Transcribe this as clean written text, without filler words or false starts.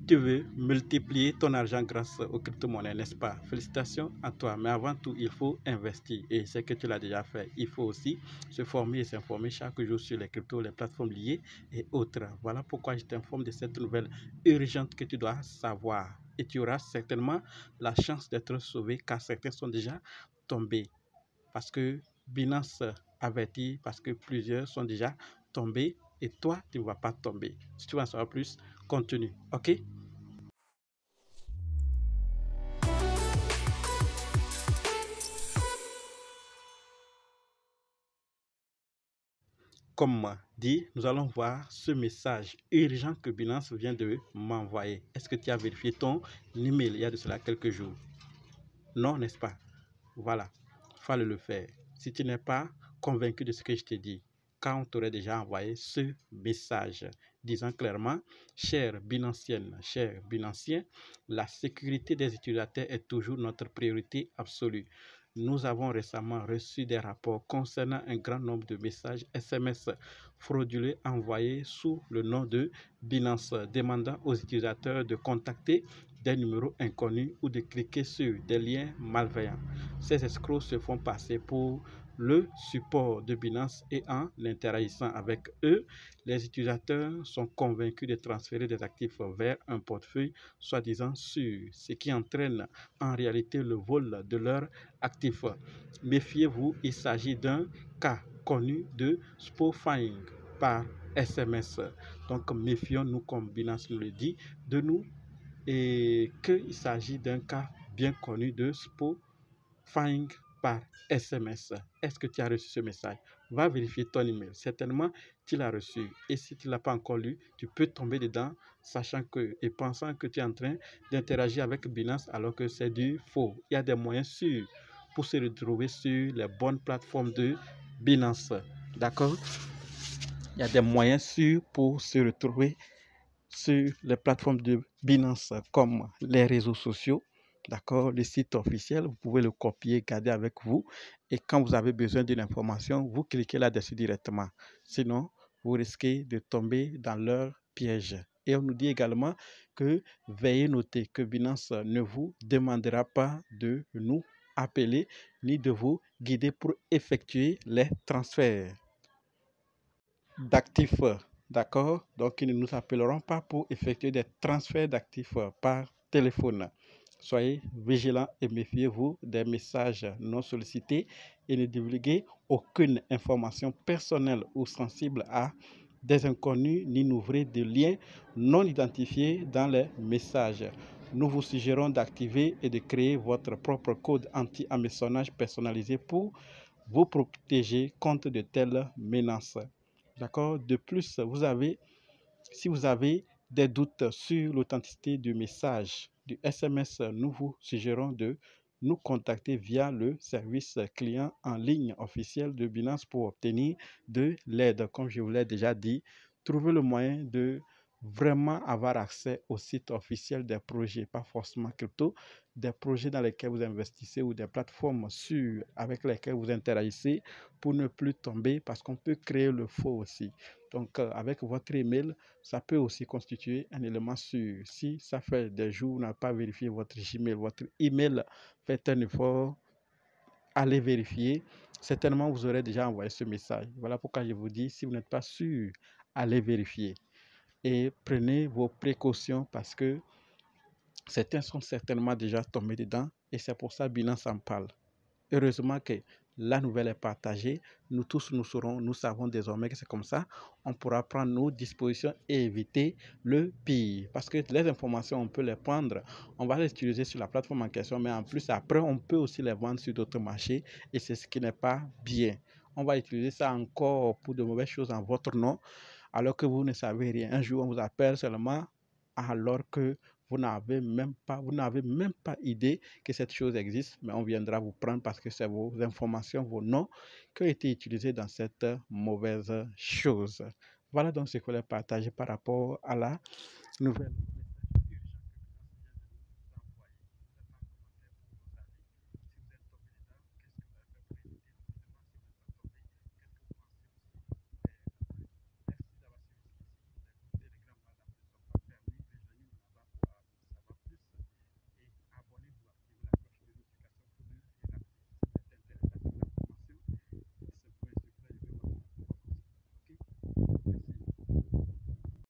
Tu veux multiplier ton argent grâce aux crypto-monnaies, n'est-ce pas? Félicitations à toi. Mais avant tout, il faut investir. Et c'est que tu l'as déjà fait. Il faut aussi se former et s'informer chaque jour sur les cryptos, les plateformes liées et autres. Voilà pourquoi je t'informe de cette nouvelle urgente que tu dois savoir. Et tu auras certainement la chance d'être sauvé car certains sont déjà tombés. Parce que Binance avertit, parce que plusieurs sont déjà tombés et toi, tu ne vas pas tomber. Si tu veux en savoir plus, continue. OK? Comme dit, nous allons voir ce message urgent que Binance vient de m'envoyer. Est-ce que tu as vérifié ton email il y a de cela quelques jours? Non, n'est-ce pas? Voilà, il fallait le faire. Si tu n'es pas convaincu de ce que je t'ai dit, quand on t'aurait déjà envoyé ce message disant clairement, chère Binancienne, cher Binancien, la sécurité des utilisateurs est toujours notre priorité absolue. Nous avons récemment reçu des rapports concernant un grand nombre de messages SMS frauduleux envoyés sous le nom de Binance, demandant aux utilisateurs de contacter des numéros inconnus ou de cliquer sur des liens malveillants. Ces escrocs se font passer pour le support de Binance et en interagissant avec eux, les utilisateurs sont convaincus de transférer des actifs vers un portefeuille soi-disant sûr, ce qui entraîne en réalité le vol de leurs actifs. Méfiez-vous, il s'agit d'un cas connu de spoofing par SMS. Donc méfions-nous, comme Binance nous le dit, de nous et qu'il s'agit d'un cas bien connu de spoofing par SMS. Est-ce que tu as reçu ce message? Va vérifier ton email. Certainement, tu l'as reçu. Et si tu ne l'as pas encore lu, tu peux tomber dedans, sachant que et pensant que tu es en train d'interagir avec Binance alors que c'est du faux. Il y a des moyens sûrs pour se retrouver sur les bonnes plateformes de Binance. D'accord? Il y a des moyens sûrs pour se retrouver sur les plateformes de Binance comme les réseaux sociaux, d'accord, le site officiel, vous pouvez le copier, garder avec vous et quand vous avez besoin d'une information, vous cliquez là-dessus directement. Sinon, vous risquez de tomber dans leur piège. Et on nous dit également que veuillez noter que Binance ne vous demandera pas de nous appeler ni de vous guider pour effectuer les transferts d'actifs. D'accord? Donc, ils ne nous appelleront pas pour effectuer des transferts d'actifs par téléphone. Soyez vigilants et méfiez-vous des messages non sollicités et ne divulguez aucune information personnelle ou sensible à des inconnus ni n'ouvrez de liens non identifiés dans les messages. Nous vous suggérons d'activer et de créer votre propre code anti-hameçonnage personnalisé pour vous protéger contre de telles menaces. D'accord? De plus, si vous avez des doutes sur l'authenticité du message du SMS, nous vous suggérons de nous contacter via le service client en ligne officiel de Binance pour obtenir de l'aide. Comme je vous l'ai déjà dit, trouvez le moyen de vraiment avoir accès au site officiel des projets, pas forcément crypto, des projets dans lesquels vous investissez ou des plateformes sûres avec lesquelles vous interagissez pour ne plus tomber parce qu'on peut créer le faux aussi. Donc, avec votre email, ça peut aussi constituer un élément sûr. Si ça fait des jours, vous n'avez pas vérifié votre Gmail, votre email, faites un effort, allez vérifier. Certainement, vous aurez déjà envoyé ce message. Voilà pourquoi je vous dis, si vous n'êtes pas sûr, allez vérifier. Et prenez vos précautions parce que certains sont certainement déjà tombés dedans et c'est pour ça que Binance en parle. Heureusement que la nouvelle est partagée. Nous tous, nous savons désormais que c'est comme ça. On pourra prendre nos dispositions et éviter le pire. Parce que les informations, on peut les prendre. On va les utiliser sur la plateforme en question. Mais en plus, après, on peut aussi les vendre sur d'autres marchés. Et c'est ce qui n'est pas bien. On va utiliser ça encore pour de mauvaises choses en votre nom. Alors que vous ne savez rien. Un jour, on vous appelle seulement alors que vous n'avez même pas idée que cette chose existe, mais on viendra vous prendre parce que c'est vos informations, vos noms qui ont été utilisés dans cette mauvaise chose. Voilà donc ce que je voulais partager par rapport à la nouvelle.